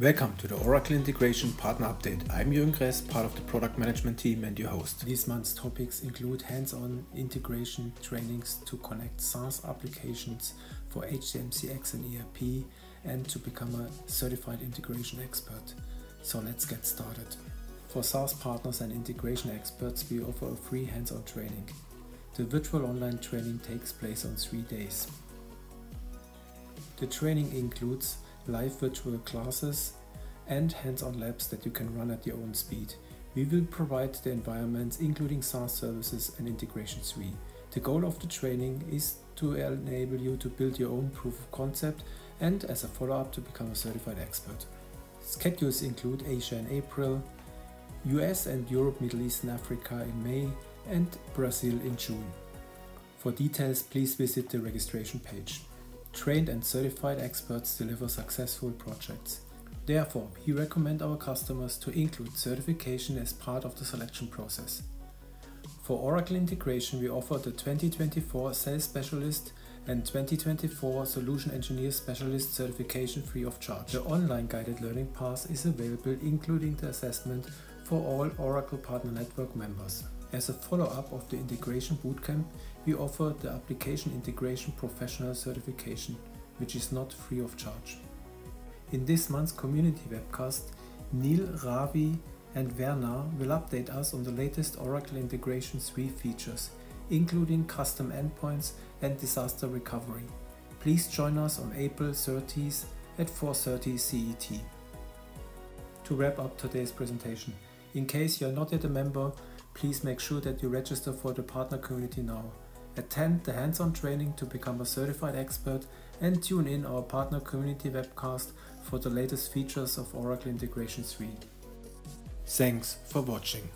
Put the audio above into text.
Welcome to the Oracle Integration Partner Update. I'm Jürgen Gress, part of the product management team and your host. This month's topics include hands-on integration trainings to connect SaaS applications for HCMCX and ERP and to become a certified integration expert. So let's get started. For SaaS partners and integration experts, we offer a free hands-on training. The virtual online training takes place on 3 days. The training includes live virtual classes and hands-on labs that you can run at your own speed. We will provide the environments including SaaS services and Integration Suite. The goal of the training is to enable you to build your own proof of concept and as a follow-up to become a certified expert. Schedules include Asia in April, US and Europe, Middle East and Africa in May and Brazil in June. For details, please visit the registration page. Trained and certified experts deliver successful projects. Therefore, we recommend our customers to include certification as part of the selection process. For Oracle integration, we offer the 2024 Sales Specialist and 2024 Solution Engineer Specialist certification free of charge. The online guided learning path is available, including the assessment for all Oracle Partner Network members. As a follow-up of the Integration Bootcamp, we offer the Application Integration Professional Certification, which is not free of charge. In this month's community webcast, Neil, Ravi and Werner will update us on the latest Oracle Integration Suite features, including custom endpoints and disaster recovery. Please join us on April 30th at 4:30 CET. To wrap up today's presentation, in case you're not yet a member, please make sure that you register for the partner community now. Attend the hands-on training to become a certified expert and tune in our partner community webcast for the latest features of Oracle Integration Suite. Thanks for watching.